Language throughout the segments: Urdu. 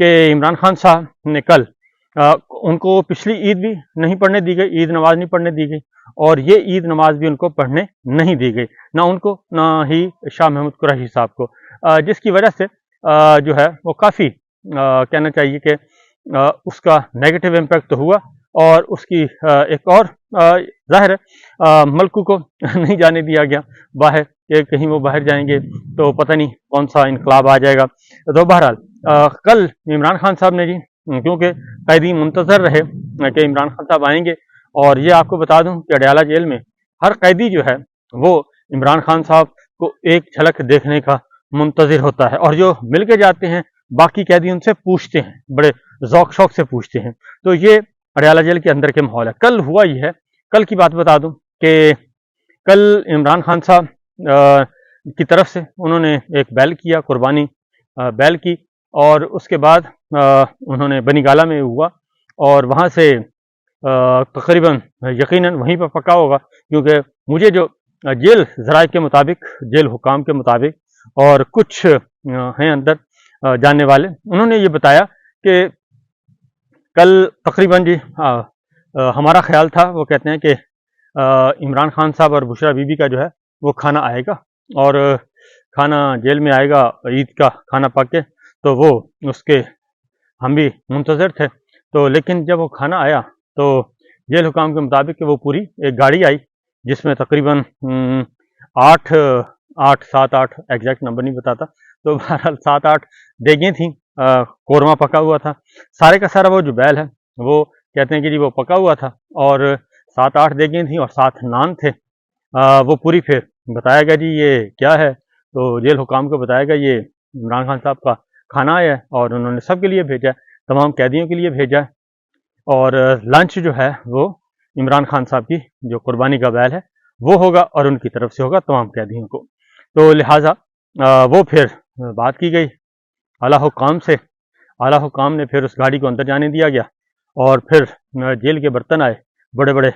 کہ عمران خان صاحب نے کل ان کو پچھلی عید بھی نہیں پڑھنے دی گئی، عید نماز نہیں پڑھنے دی گئی، اور یہ عید نماز بھی ان کو پڑھنے نہیں دی گئی، نہ ان کو نہ ہی شاہ محمود قریشی صاحب کو، جس کی وجہ سے جو ہے وہ کافی کہنا چاہیے کہ اس کا نیگیٹو امپیکٹ تو ہوا، اور اس کی ایک اور ظاہر ہے ملکوں کو نہیں جانے دیا گیا باہر، کہ کہیں وہ باہر جائیں گے تو پتہ نہیں کون سا انقلاب آ جائے گا۔ تو بہرحال کل عمران خان صاحب نے جی، کیونکہ قیدی منتظر رہے کہ عمران خان صاحب آئیں گے، اور یہ آپ کو بتا دوں کہ اڈیالہ جیل میں ہر قیدی جو ہے وہ عمران خان صاحب کو ایک جھلک دیکھنے کا منتظر ہوتا ہے، اور جو مل کے جاتے ہیں باقی قیدی ان سے پوچھتے ہیں، بڑے ذوق شوق سے پوچھتے ہیں۔ تو یہ اڈیالہ جیل کے اندر کے ماحول ہے۔ کل ہوا یہ ہے، کل کی بات بتا دوں کہ کل عمران خان صاحب کی طرف سے انہوں نے ایک بیل کیا، قربانی بیل کی، اور اس کے بعد انہوں نے بنی گالہ میں ہوا، اور وہاں سے تقریباً یقیناً وہیں پہ پکا ہوگا، کیونکہ مجھے جو جیل ذرائع کے مطابق، جیل حکام کے مطابق، اور کچھ ہیں اندر جاننے والے، انہوں نے یہ بتایا کہ کل تقریباً جی ہمارا خیال تھا، وہ کہتے ہیں کہ عمران خان صاحب اور بشرا بی بی کا جو ہے وہ کھانا آئے گا، اور کھانا جیل میں آئے گا عید کا کھانا پک کے، تو وہ اس کے ہم بھی منتظر تھے۔ تو لیکن جب وہ کھانا آیا تو جیل حکام کے مطابق کہ وہ پوری ایک گاڑی آئی، جس میں تقریباً 7-8 ایگزیکٹ نمبر نہیں بتاتا، تو بہرحال 7-8 دیگیں تھیں، قورمہ پکا ہوا تھا، سارے کا سارا وہ جو بیل ہے وہ کہتے ہیں کہ جی وہ پکا ہوا تھا، اور 7-8 دیگیں تھیں اور 7 نان تھے۔ وہ پوری پھر بتایا گیا جی یہ کیا ہے، تو جیل حکام کو بتایا گیا یہ عمران خان صاحب کا کھانا آیا ہے، اور انہوں نے سب کے لیے بھیجا ہے، تمام قیدیوں کے لیے بھیجا ہے، اور لنچ جو ہے وہ عمران خان صاحب کی جو قربانی کا بیل ہے وہ ہوگا، اور ان کی طرف سے ہوگا تمام قیدیوں کو۔ تو لہٰذا وہ پھر بات کی گئی اعلیٰ حکام سے، اعلیٰ حکام نے پھر اس گاڑی کو اندر جانے دیا گیا، اور پھر جیل کے برتن آئے، بڑے بڑے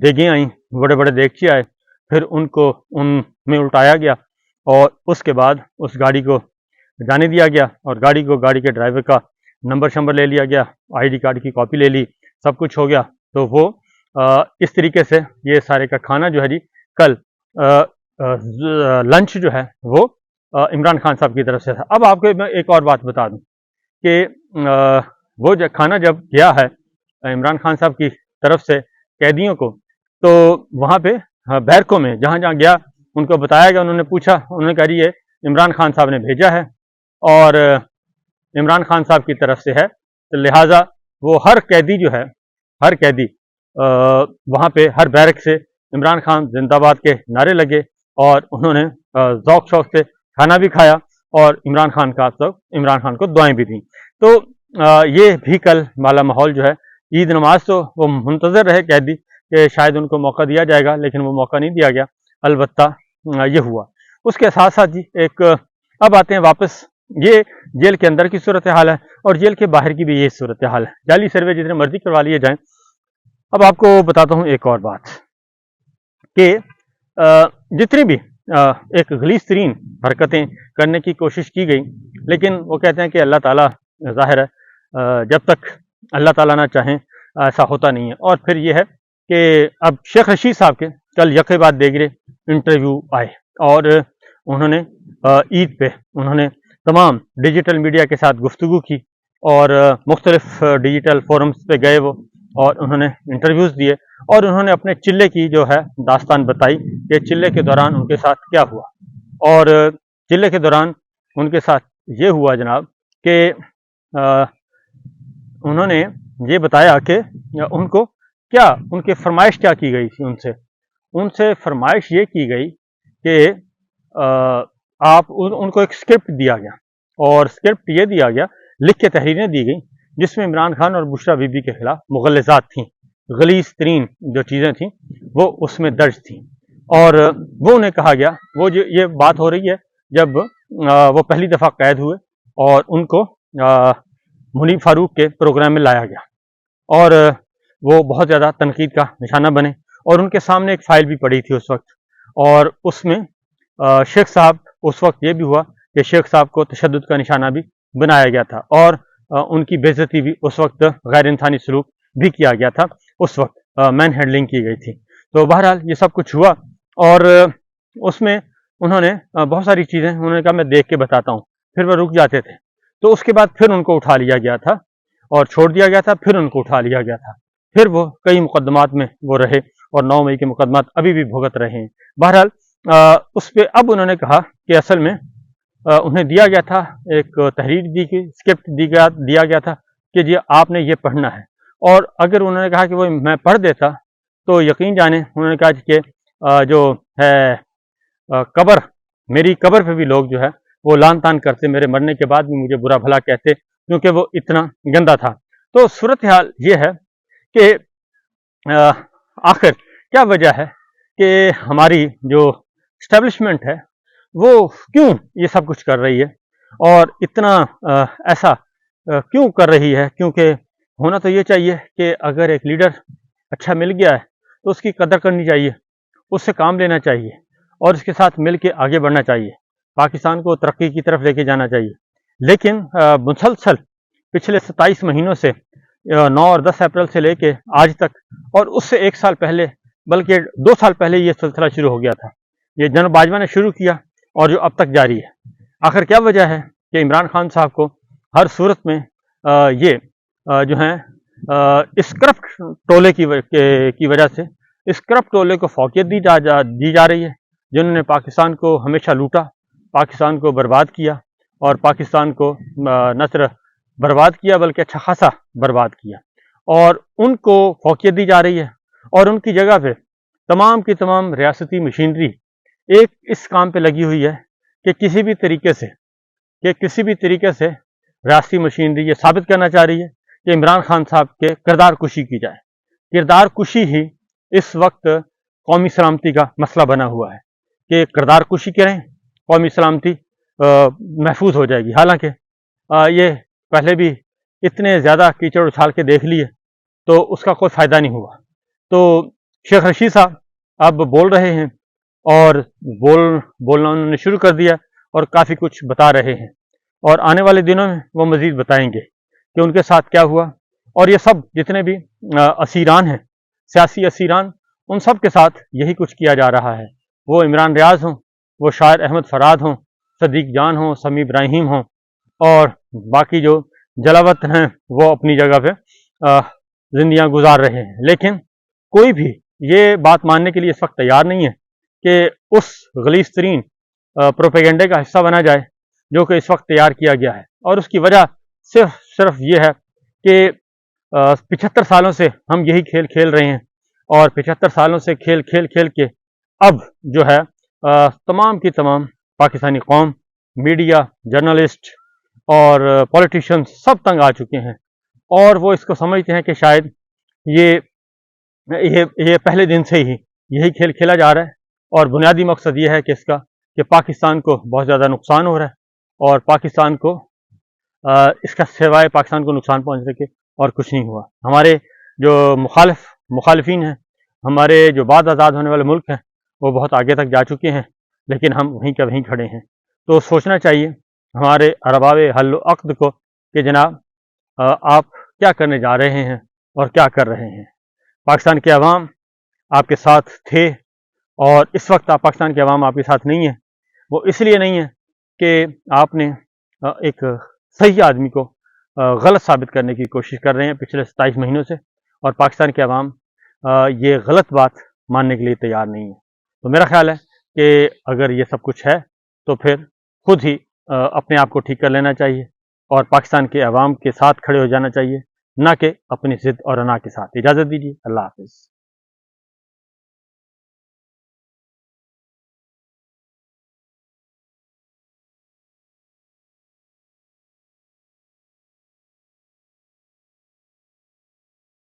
دیگیں آئیں، بڑے بڑے دیگچے آئے، پھر ان کو ان میں الٹایا گیا، اور اس کے بعد اس گاڑی کو جانے دیا گیا، اور گاڑی کے ڈرائیور کا نمبر شمبر لے لیا گیا، آئی ڈی کارڈ کی کاپی لے لی، سب کچھ ہو گیا۔ تو وہ اس طریقے سے یہ سارے کا کھانا جو ہے جی کل لنچ جو ہے وہ عمران خان صاحب کی طرف سے تھا۔ اب آپ کو میں ایک اور بات بتا دوں کہ وہ جو کھانا جب گیا ہے عمران خان صاحب کی طرف سے قیدیوں کو، تو وہاں پہ بیرکوں میں جہاں جہاں گیا ان کو بتایا گیا، انہوں نے پوچھا، انہوں نے کہا جی یہ عمران خان صاحب نے بھیجا ہے، اور عمران خان صاحب کی طرف سے ہے، تو لہٰذا وہ ہر قیدی جو ہے، ہر قیدی وہاں پہ ہر بیرک سے عمران خان زندہ باد کے نعرے لگے، اور انہوں نے ذوق شوق سے کھانا بھی کھایا، اور عمران خان کو دعائیں بھی دیں۔ تو یہ بھی کل مالا ماحول جو ہے، عید نماز تو وہ منتظر رہے قیدی کہ شاید ان کو موقع دیا جائے گا، لیکن وہ موقع نہیں دیا گیا، البتہ یہ ہوا۔ اس کے ساتھ ساتھ جی ایک اب آتے ہیں واپس، یہ جیل کے اندر کی صورتحال ہے، اور جیل کے باہر کی بھی یہ صورتحال ہے، جعلی سروے جتنے مرضی کروا لیے جائیں۔ اب آپ کو بتاتا ہوں ایک اور بات کہ جتنی بھی ایک غلیظ ترین حرکتیں کرنے کی کوشش کی گئی، لیکن وہ کہتے ہیں کہ اللہ تعالیٰ ظاہر ہے جب تک اللہ تعالیٰ نہ چاہیں ایسا ہوتا نہیں ہے۔ اور پھر یہ ہے کہ اب شیخ رشید صاحب کے کل یکے بعد دیگرے انٹرویو آئے، اور انہوں نے عید پہ انہوں نے تمام ڈیجیٹل میڈیا کے ساتھ گفتگو کی، اور مختلف ڈیجیٹل فورمز پہ گئے وہ، اور انہوں نے انٹرویوز دیے، اور انہوں نے اپنے چلے کی جو ہے داستان بتائی کہ چلے کے دوران ان کے ساتھ کیا ہوا۔ اور چلے کے دوران ان کے ساتھ یہ ہوا جناب کہ انہوں نے یہ بتایا کہ ان کو کیا، ان کی فرمائش کیا کی گئی تھی، ان سے فرمائش یہ کی گئی کہ آپ ان کو ایک اسکرپٹ دیا گیا، اور اسکرپٹ یہ دیا گیا، لکھ کے تحریریں دی گئی، جس میں عمران خان اور بشرا بی بی کے خلاف مغلظات تھیں، غلیظ ترین جو چیزیں تھیں وہ اس میں درج تھیں، اور وہ انہیں کہا گیا، وہ جو یہ بات ہو رہی ہے جب وہ پہلی دفعہ قید ہوئے، اور ان کو منیب فاروق کے پروگرام میں لایا گیا، اور وہ بہت زیادہ تنقید کا نشانہ بنے، اور ان کے سامنے ایک فائل بھی پڑی تھی اس وقت، اور اس میں شیخ صاحب، اس وقت یہ بھی ہوا کہ شیخ صاحب کو تشدد کا نشانہ بھی بنایا گیا تھا اور ان کی بے عزتی بھی اس وقت غیر انسانی سلوک بھی کیا گیا تھا، اس وقت مین ہینڈلنگ کی گئی تھی۔ تو بہرحال یہ سب کچھ ہوا اور اس میں انہوں نے بہت ساری چیزیں انہوں نے کہا میں دیکھ کے بتاتا ہوں، پھر وہ رک جاتے تھے۔ تو اس کے بعد پھر ان کو اٹھا لیا گیا تھا اور چھوڑ دیا گیا تھا، پھر ان کو اٹھا لیا گیا تھا، پھر وہ کئی مقدمات میں وہ رہے اور 9 مئی کے مقدمات ابھی بھی بھگت رہے ہیں۔ بہرحال اس پہ اب انہوں نے کہا کہ اصل میں انہیں دیا گیا تھا، ایک تحریر دی گئی، اسکرپٹ دیا گیا تھا کہ جی آپ نے یہ پڑھنا ہے، اور اگر انہوں نے کہا کہ وہ میں پڑھ دیتا تو یقین جانیں انہوں نے کہا کہ جو ہے قبر، میری قبر پہ بھی لوگ جو ہے وہ لان تان کرتے، میرے مرنے کے بعد بھی مجھے برا بھلا کہتے، کیونکہ وہ اتنا گندا تھا۔ تو صورتحال یہ ہے کہ آخر کیا وجہ ہے کہ ہماری جو اسٹیبلشمنٹ ہے وہ کیوں یہ سب کچھ کر رہی ہے اور اتنا ایسا کیوں کر رہی ہے؟ کیونکہ ہونا تو یہ چاہیے کہ اگر ایک لیڈر اچھا مل گیا ہے تو اس کی قدر کرنی چاہیے، اس سے کام لینا چاہیے اور اس کے ساتھ مل کے آگے بڑھنا چاہیے، پاکستان کو ترقی کی طرف لے کے جانا چاہیے۔ لیکن مسلسل پچھلے 27 مہینوں سے 9 اور 10 اپریل سے لے کے آج تک، اور اس سے 1 سال پہلے بلکہ 2 سال پہلے یہ سلسلہ شروع ہو گیا تھا، یہ جنرل باجوہ نے شروع کیا اور جو اب تک جاری ہے۔ آخر کیا وجہ ہے کہ عمران خان صاحب کو ہر صورت میں یہ جو ہیں اس کرپٹ ٹولے کی وجہ سے، اس کرپٹ ٹولے کو فوقیت دی جا رہی ہے، جنہوں نے پاکستان کو ہمیشہ لوٹا، پاکستان کو برباد کیا اور پاکستان کو نہ صرف برباد کیا بلکہ اچھا خاصا برباد کیا، اور ان کو فوقیت دی جا رہی ہے اور ان کی جگہ پہ تمام کی تمام ریاستی مشینری ایک اس کام پہ لگی ہوئی ہے کہ کسی بھی طریقے سے ریاستی مشینری یہ ثابت کرنا چاہ رہی ہے کہ عمران خان صاحب کے کردار کشی کی جائے۔ کردار کشی ہی اس وقت قومی سلامتی کا مسئلہ بنا ہوا ہے کہ کردار کشی کریں، قومی سلامتی محفوظ ہو جائے گی۔ حالانکہ یہ پہلے بھی اتنے زیادہ کیچڑ اچھال کے دیکھ لیے تو اس کا کوئی فائدہ نہیں ہوا۔ تو شیخ رشید صاحب اب بول رہے ہیں اور بولنا انہوں نے شروع کر دیا اور کافی کچھ بتا رہے ہیں، اور آنے والے دنوں میں وہ مزید بتائیں گے کہ ان کے ساتھ کیا ہوا، اور یہ سب جتنے بھی اسیران ہیں، سیاسی اسیران، ان سب کے ساتھ یہی کچھ کیا جا رہا ہے، وہ عمران ریاض ہوں، وہ شاعر احمد فراد ہوں، صدیق جان ہوں، سمیع ابراہیم ہوں، اور باقی جو جلاوط ہیں وہ اپنی جگہ پہ زندگیاں گزار رہے ہیں۔ لیکن کوئی بھی یہ بات ماننے کے لیے اس وقت تیار نہیں ہے کہ اس غلیظ ترین پروپیگنڈے کا حصہ بنا جائے جو کہ اس وقت تیار کیا گیا ہے، اور اس کی وجہ صرف یہ ہے کہ 75 سالوں سے ہم یہی کھیل کھیل رہے ہیں، اور 75 سالوں سے کھیل کے اب جو ہے تمام کی تمام پاکستانی قوم، میڈیا، جرنلسٹ اور پولیٹیشین سب تنگ آ چکے ہیں، اور وہ اس کو سمجھتے ہیں کہ شاید یہ پہلے دن سے ہی یہی کھیل کھیلا جا رہا ہے، اور بنیادی مقصد یہ ہے کہ اس کا کہ پاکستان کو بہت زیادہ نقصان ہو رہا ہے، اور پاکستان کو اس کا سوائے پاکستان کو نقصان پہنچ سکے اور کچھ نہیں ہوا۔ ہمارے جو مخالفین ہیں، ہمارے جو بعد آزاد ہونے والے ملک ہیں، وہ بہت آگے تک جا چکے ہیں، لیکن ہم وہیں کے وہیں کھڑے ہیں۔ تو سوچنا چاہیے ہمارے ارباب حل و عقد کو کہ جناب آپ کیا کرنے جا رہے ہیں اور کیا کر رہے ہیں۔ پاکستان کے عوام آپ کے ساتھ تھے، اور اس وقت پاکستان کے عوام آپ کے ساتھ نہیں ہے۔ وہ اس لیے نہیں ہے کہ آپ نے ایک صحیح آدمی کو غلط ثابت کرنے کی کوشش کر رہے ہیں پچھلے 27 مہینوں سے، اور پاکستان کے عوام یہ غلط بات ماننے کے لیے تیار نہیں ہے۔ تو میرا خیال ہے کہ اگر یہ سب کچھ ہے تو پھر خود ہی اپنے آپ کو ٹھیک کر لینا چاہیے اور پاکستان کے عوام کے ساتھ کھڑے ہو جانا چاہیے، نہ کہ اپنی ضد اور انا کے ساتھ۔ اجازت دیجیے، اللہ حافظ۔